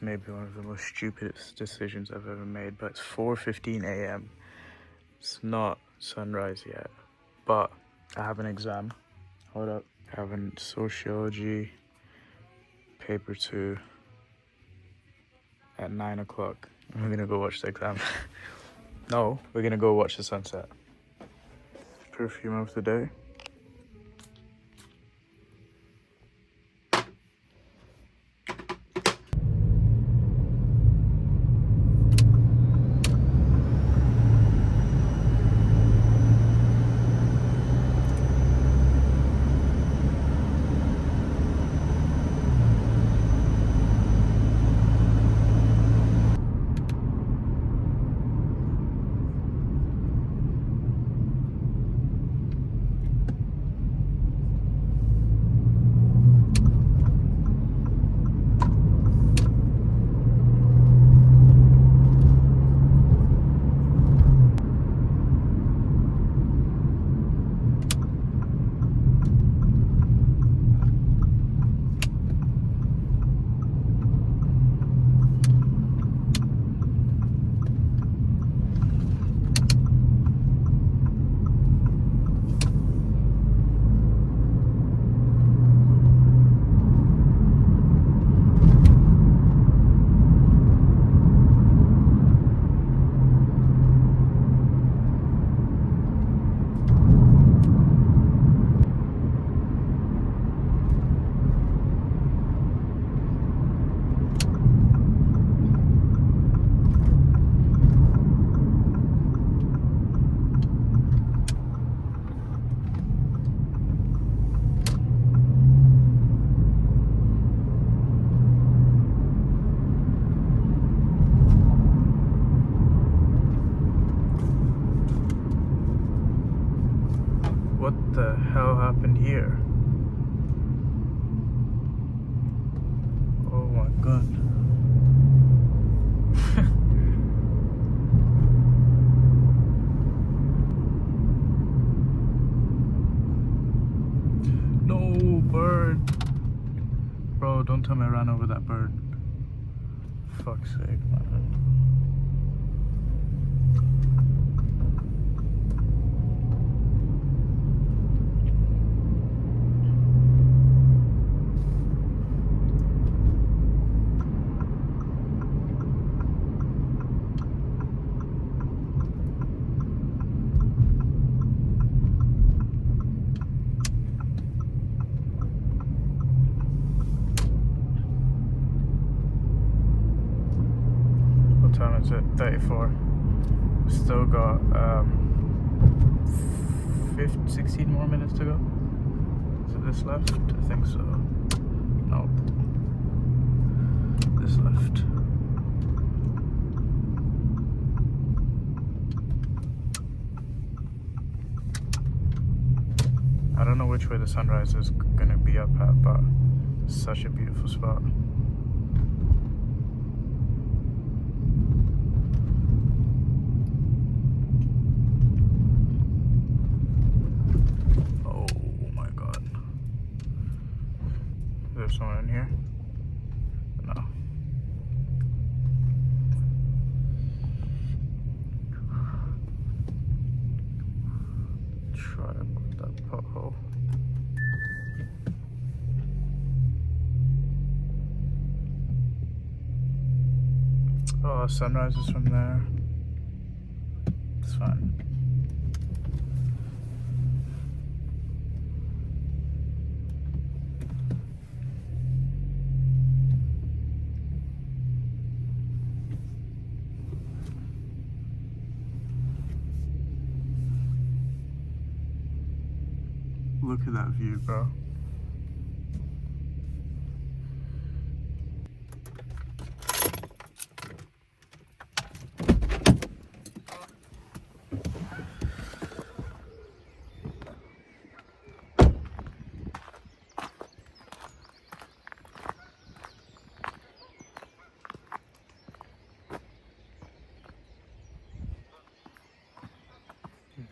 This may be one of the most stupidest decisions I've ever made, but it's 4:15 a.m. It's not sunrise yet, but I have an exam. Hold up. I have a sociology paper 2 at 9 o'clock. We're gonna go watch the exam. No, we're gonna go watch the sunset. Perfume of the day. What the hell happened here? Oh my god. No, bird. Bro, don't tell me I ran over that bird. Fuck's sake, man. What time is it? 34. We still got 16 more minutes to go. Is it this left? I think so. Nope. This left. I don't know which way the sunrise is gonna be up at, but it's such a beautiful spot. Oh my god. Is there someone in here? No. Try to put that pothole. Oh, sunrise is from there. It's fine. Look at that view, bro.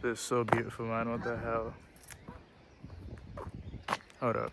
This is so beautiful, man. What the hell? Hold up.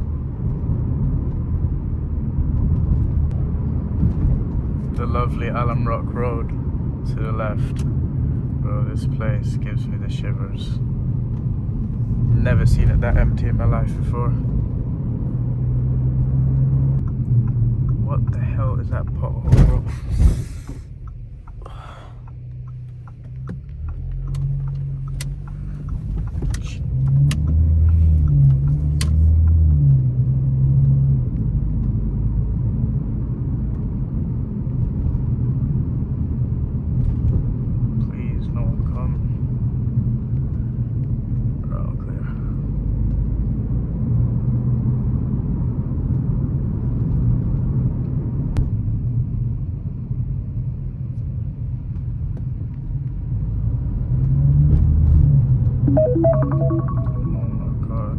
Alum Rock Road to the left. Bro, this place gives me the shivers. Never seen it that empty in my life before. What the hell is that pothole, bro? Please, no one come. We're all clear. Oh my god.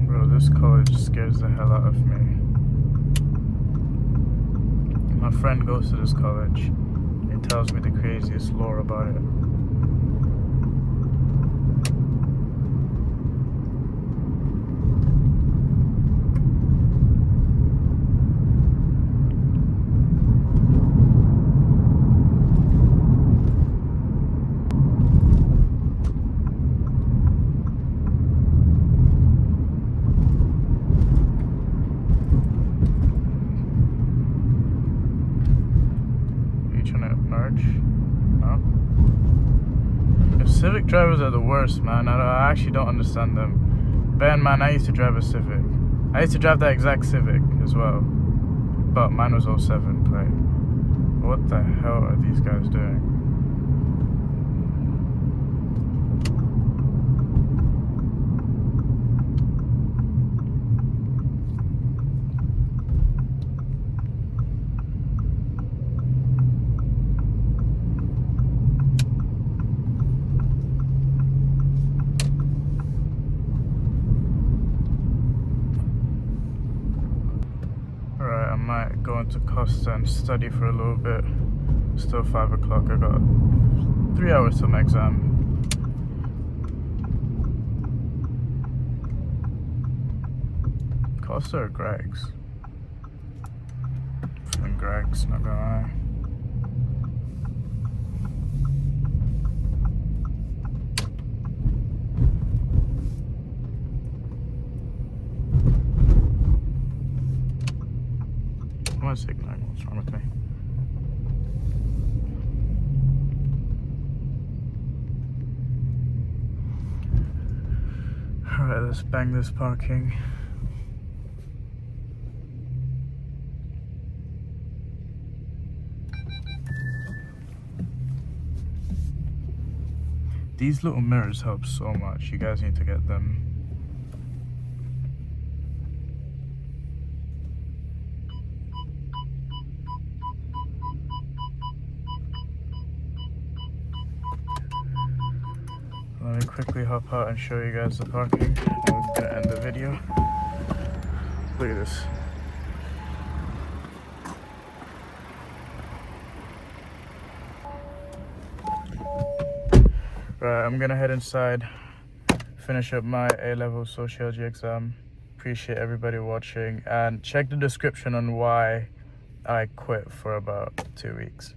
Bro, this college scares the hell out of me. My friend goes to this college and tells me the craziest lore about it. Merge? No? If Civic drivers are the worst, man. I actually don't understand them. Ben, man, I used to drive a Civic. I used to drive that exact Civic as well. But mine was 07 plate. What the hell are these guys doing? Alright, I might go into Costa and study for a little bit. Still 5 o'clock. I got 3 hours till my exam. Costa or Greg's? Feeling Greg's, not gonna lie. I'm signaling. What's wrong with me? Alright, let's bang this parking. These little mirrors help so much. You guys need to get them. Let me quickly hop out and show you guys the parking. I'm gonna end the video. Look at this. Right, I'm gonna head inside, finish up my A-level sociology exam. Appreciate everybody watching, and check the description on why I quit for about 2 weeks.